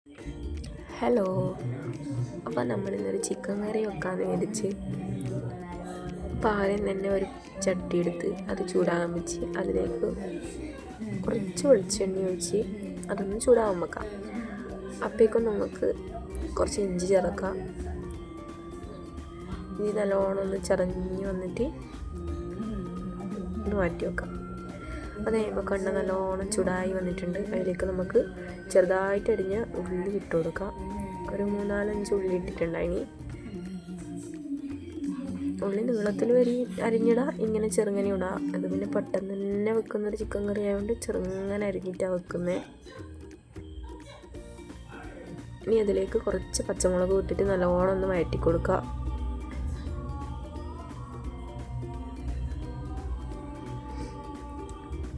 Hello. അപ്പോൾ നമ്മളിന്നൊരു chicken കറി വെക്കാമെന്ന് വിചാരിച്ച് അപ്പോൾ ആദ്യം തന്നെ ഒരു ചട്ടി എടുത്ത് അത് ചൂടാകാൻ വെച്ച് അതിലേക്ക് കുറച്ച് വെളിച്ചെണ്ണ ഒഴിച്ച് അതൊന്ന് ചൂടാകാൻ വെക്കാം. അപ്പോഴേക്കും നമുക്ക് കുറച്ച് ഇഞ്ചി ചേർക്കാം. ഇഞ്ചി നല്ലോണം ഒന്ന് ചതഞ്ഞ് വന്നിട്ട് ഒന്ന് മാറ്റി വെക്കാം. അത് കഴിയുമ്പോൾ കണ്ണ് നല്ലോണം ചൂടായി വന്നിട്ടുണ്ട്. അതിലേക്ക് നമുക്ക് ചെറുതായിട്ട് അരിഞ്ഞ ഉള്ളി ഇട്ട് കൊടുക്കാം. ഒരു 3-4 ഉള്ളി ഇട്ടിട്ടുണ്ടായിനി. ഉള്ളി നീളത്തിൽ അരിഞ്ഞിടാം, ഇങ്ങനെ ചെറുങ്ങനെ ഇടാം. അത് പിന്നെ പെട്ടെന്ന് തന്നെ വെക്കുന്നൊരു ചിക്കൻ കറി ആയതുകൊണ്ട് ചെറുങ്ങനെ അരിഞ്ഞിട്ടാണ് വെക്കുന്നത്. ഇനി അതിലേക്ക് കുറച്ച് പച്ചമുളക് ഇട്ടിട്ട് നല്ലോണം ഒന്ന് വഴറ്റി കൊടുക്കുക.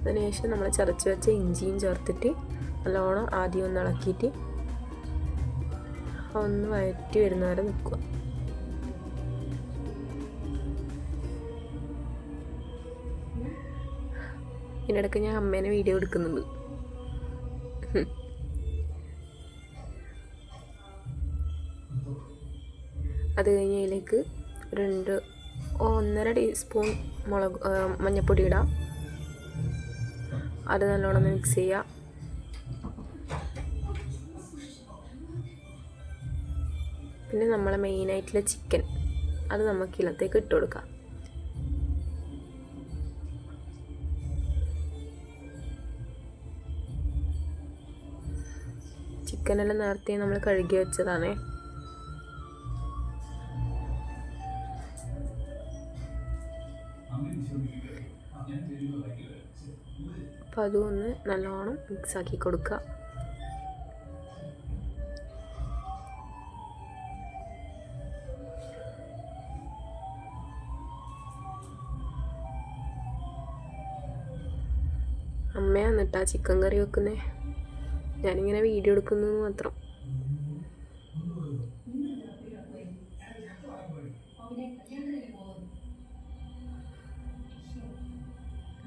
അതിനുശേഷം നമ്മൾ ചതച്ച് വെച്ച ഇഞ്ചിയും ചേർത്തിട്ട് നല്ലോണം ആദ്യം ഒന്ന് ഇളക്കിയിട്ട് ഒന്ന് വഴറ്റി വരുന്നവരെ നിൽക്കുക. ഇതിനിടയ്ക്ക് ഞാൻ അമ്മേനെ വീഡിയോ എടുക്കുന്നുണ്ട്. അത് കഴിഞ്ഞ് അതിലേക്ക് 1.5 ടീസ്പൂൺ മഞ്ഞൾപ്പൊടി ഇടാം. അത് നല്ലോണം മിക്സ് ചെയ്യുക. പിന്നെ നമ്മളെ മെയിനായിട്ടുള്ള ചിക്കൻ അത് നമുക്ക് ഇതിലേക്ക് ഇട്ട് കൊടുക്കാം. ചിക്കനെല്ലാം നേരത്തെ നമ്മൾ കഴുകി വെച്ചതാണേ. അപ്പോൾ അതും ഒന്ന് നല്ലോണം മിക്സാക്കി കൊടുക്കുക. അമ്മയാണ് എന്നിട്ടാ ചിക്കൻ കറി വെക്കുന്നേ, ഞാനിങ്ങനെ വീഡിയോ എടുക്കുന്നു മാത്രം.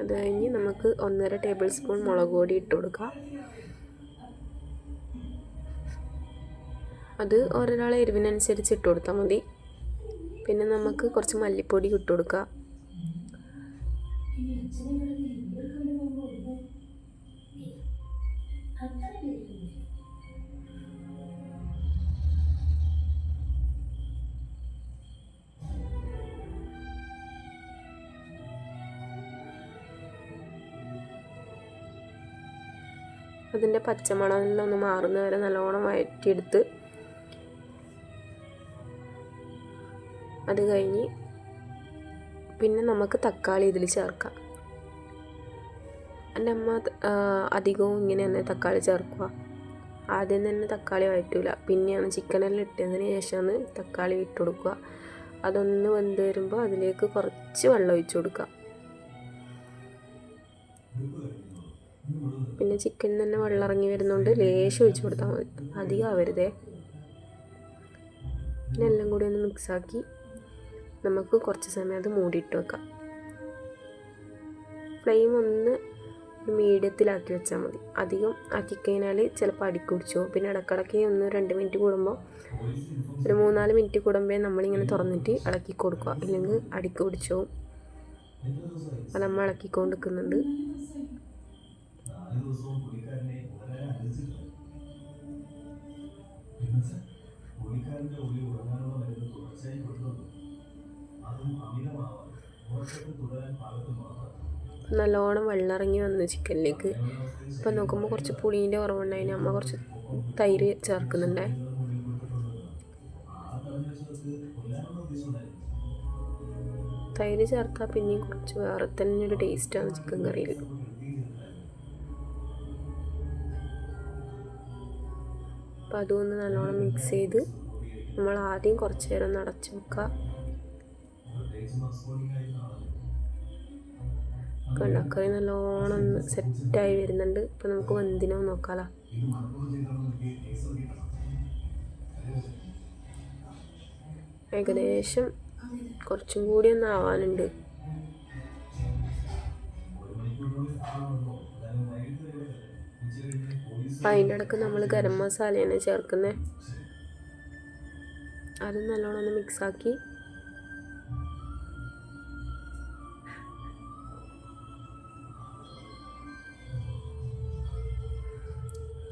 അത് കഴിഞ്ഞ് നമുക്ക് 1.5 ടേബിൾ സ്പൂൺ മുളക് പൊടി ഇട്ട് കൊടുക്കാം. അത് ഓരോരാളെ എരിവിനനുസരിച്ച് ഇട്ട് കൊടുത്താൽ മതി. പിന്നെ നമുക്ക് കുറച്ച് മല്ലിപ്പൊടി ഇട്ട് കൊടുക്കാം. അതിൻ്റെ പച്ചമണമെല്ലാം ഒന്ന് മാറുന്ന വരെ നല്ലോണം വഴറ്റിയെടുത്ത് അത് കഴിഞ്ഞ് പിന്നെ നമുക്ക് തക്കാളി ഇതിൽ ചേർക്കാം. എൻ്റെ അമ്മ അധികവും ഇങ്ങനെ തന്നെ തക്കാളി ചേർക്കുക. ആദ്യം തന്നെ തക്കാളി വഴറ്റില്ല, പിന്നെയാണ് ചിക്കനെല്ലാം ഇട്ടതിന് ശേഷമാണ് തക്കാളി ഇട്ട് കൊടുക്കുക. അതൊന്ന് വെന്ത് വരുമ്പോൾ അതിലേക്ക് കുറച്ച് വെള്ളം ഒഴിച്ചു കൊടുക്കുക. പിന്നെ ചിക്കൻ തന്നെ വെള്ളം ഇറങ്ങി വരുന്നതുകൊണ്ട് ലേശം ഒഴിച്ച് കൊടുത്താൽ മതി, അധികം ആവരുതേ. പിന്നെ എല്ലാം കൂടി ഒന്ന് മിക്സാക്കി നമുക്ക് കുറച്ച് സമയം അത് മൂടിയിട്ട് വെക്കാം. ഫ്ലെയിം ഒന്ന് മീഡിയത്തിലാക്കി വെച്ചാൽ മതി. അധികം ആക്കിക്കഴിഞ്ഞാൽ ചിലപ്പോൾ അടിക്ക് പിടിച്ചു. പിന്നെ ഇടക്കിടയ്ക്ക് 1-2 മിനിറ്റ് കൂടുമ്പോൾ, ഒരു 3-4 മിനിറ്റ് കൂടുമ്പോൾ നമ്മളിങ്ങനെ തുറന്നിട്ട് ഇളക്കി കൊടുക്കുക, ഇല്ലെങ്കിൽ അടിക്ക് പിടിച്ചു. അത് നമ്മൾ ഇളക്കിക്കൊണ്ട് നിൽക്കുന്നുണ്ട്. നല്ലോണം വെള്ളം ഇറങ്ങി വന്നു ചിക്കനിലേക്ക്. ഇപ്പം നോക്കുമ്പോൾ കുറച്ച് പുളീൻ്റെ കുറവുണ്ടായിന്. അമ്മ കുറച്ച് തൈര് ചേർക്കുന്നുണ്ടേ. തൈര് ചേർത്താൽ പിന്നെയും കുറച്ച് വേറെ തന്നെ ഒരു ടേസ്റ്റാണ് ചിക്കൻ കറിയിൽ. അപ്പം അതൊന്ന് നല്ലോണം മിക്സ് ചെയ്ത് നമ്മൾ ആദ്യം കുറച്ച് നേരം ഒന്ന് അടച്ച് വെക്കുക. കറി നല്ലോണം ഒന്ന് സെറ്റായി വരുന്നുണ്ട്. ഇപ്പം നമുക്ക് വെന്തിനോ നോക്കാമല്ലോ. ഏകദേശം കുറച്ചും കൂടി ഒന്ന് ആവാനുണ്ട്. അതിൻ്റെ ഇടയ്ക്ക് നമ്മൾ ഗരം മസാലയാണ് ചേർക്കുന്നത്. അത് നല്ലോണം ഒന്ന് മിക്സാക്കി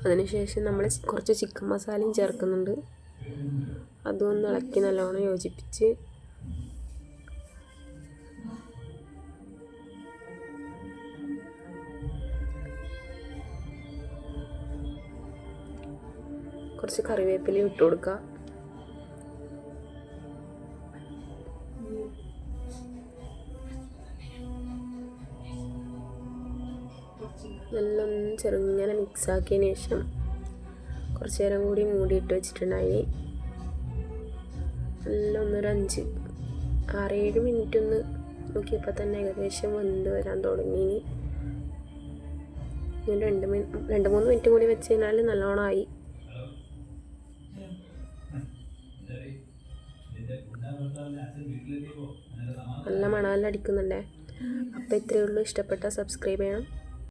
അതിനുശേഷം നമ്മൾ കുറച്ച് ചിക്കൻ മസാലയും ചേർക്കുന്നുണ്ട്. അതും ഒന്ന് ഇളക്കി നല്ലോണം യോജിപ്പിച്ച് കുറച്ച് കറിവേപ്പില ഇട്ട് കൊടുക്കുക. നല്ലൊന്ന് ചെറുങ്ങനെ മിക്സാക്കിയതിന് ശേഷം കുറച്ച് നേരം കൂടി മൂടിയിട്ട് വെച്ചിട്ടുണ്ടായി. നല്ല ഒന്നൊരു 6-7 മിനിറ്റ് ഒന്ന് നോക്കിയപ്പോൾ തന്നെ ഏകദേശം വെന്ത് വരാൻ തുടങ്ങി. ഇനി 2-3 മിനിറ്റ് കൂടി വെച്ച് കഴിഞ്ഞാൽ നല്ലോണമായി. നല്ല മണമെല്ലാം അടിക്കുന്നുണ്ടേ. അപ്പോൾ ഇത്രയേ ഉള്ളൂ. ഇഷ്ടപ്പെട്ടാൽ സബ്സ്ക്രൈബ് ചെയ്യണം.